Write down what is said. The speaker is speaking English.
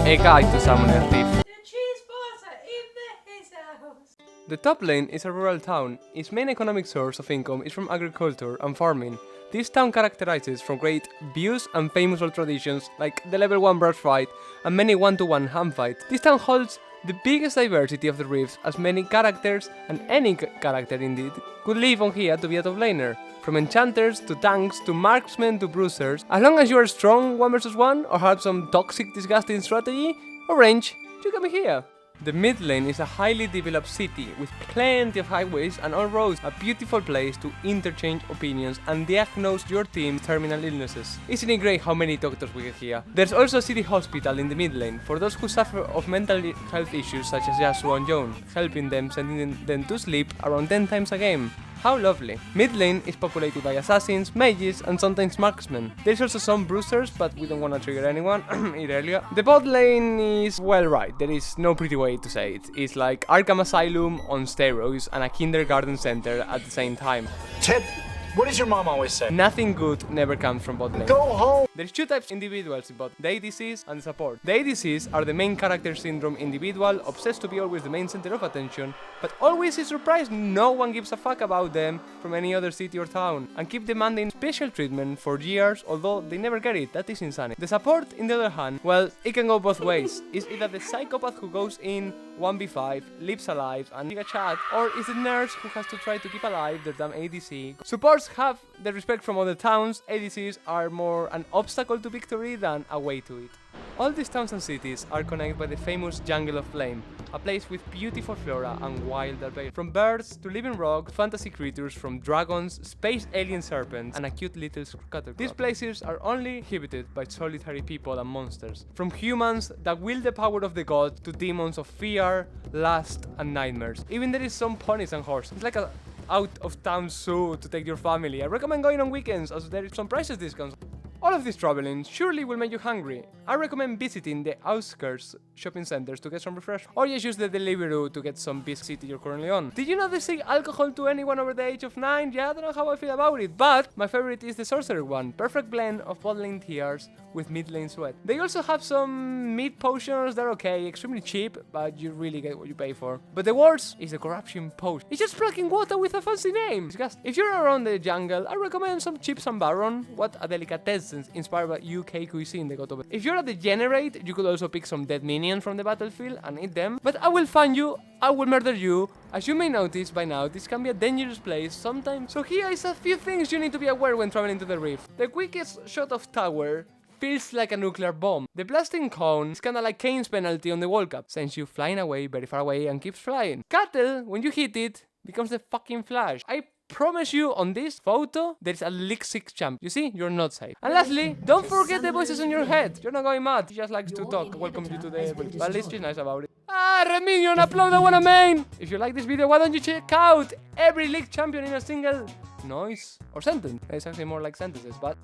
a guide to summon a thief. The cheese balls are in his house. The Toplane is a rural town. Its main economic source of income is from agriculture and farming. This town characterizes from great views and famous old traditions like the level 1 brush fight and many one-to-one hand fights. This town holds the biggest diversity of the rifts, as many characters, and any character indeed, could live on here to be a top laner. From enchanters to tanks to marksmen to bruisers. As long as you are strong 1 versus 1 or have some toxic disgusting strategy or range, you can be here. The Midlane is a highly developed city with plenty of highways and all roads, a beautiful place to interchange opinions and diagnose your team's terminal illnesses. Isn't it great how many doctors we get here? There's also a city hospital in the Midlane for those who suffer of mental health issues such as Yasuo and Joan, helping them, sending them to sleep around 10 times a game. How lovely. Midlane is populated by assassins, mages, and sometimes marksmen. There's also some bruisers, but we don't want to trigger anyone earlier. The bot lane is, well, right, there is no pretty way to say it. It's like Arkham Asylum on steroids and a kindergarten center at the same time. Ted, what does your mom always say? Nothing good never comes from bot lane. Go home! There's 2 types of individuals in bot, the ADCs and the support. The ADCs are the main character syndrome individual, obsessed to be always the main center of attention, but always is surprised no one gives a fuck about them from any other city or town, and keep demanding special treatment for years, although they never get it. That is insanity. The support, in the other hand, well, it can go both ways. It's either the psychopath who goes in 1v5, lives alive, and giga chat, or is the nurse who has to try to keep alive their damn ADC. Supports have the respect from other towns. ADCs are more an obstacle to victory than a way to it. All these towns and cities are connected by the famous Jungle of Flame, a place with beautiful flora and wild adventure. From birds to living rocks, fantasy creatures from dragons, space alien serpents, and a cute little scuttle. These places are only inhabited by solitary people and monsters. From humans that wield the power of the god to demons of fear, lust, and nightmares. Even there is some ponies and horses. It's like a out-of-town zoo to take your family. I recommend going on weekends as there is some prices discounts. All of this traveling surely will make you hungry. I recommend visiting the outskirts shopping centers to get some refreshment, or just use the Deliveroo to get some biscuit you're currently on. Did you know they say alcohol to anyone over the age of 9? Yeah, I don't know how I feel about it, but my favorite is the sorcerer one. Perfect blend of Botlane tears with mid-lane sweat. They also have some meat potions. They're okay, extremely cheap, but you really get what you pay for. But the worst is the corruption potion. It's just sparkling water with a fancy name. If you're around the jungle, I recommend some chips and baron. What a delicatessen inspired by UK cuisine they got over. If you're a degenerate, you could also pick some dead minions from the battlefield and eat them. But I will find you, I will murder you. As you may notice by now, this can be a dangerous place sometimes. So here is a few things you need to be aware when traveling to the rift. The quickest shot of tower feels like a nuclear bomb. The blasting cone is kinda like Kane's penalty on the World Cup, sends you flying away, very far away, and keeps flying. Cattle, when you hit it, becomes the fucking Flash. I promise you on this photo, there's a League 6 champ. You see? You're not safe. And lastly, don't forget the voices in your head. You're not going mad. He just likes to talk. Welcome you to the... But at least she's nice about it. Ah, Reminion, upload I wanna main! If you like this video, why don't you check out every League champion in a single noise or sentence? It's actually more like sentences, but...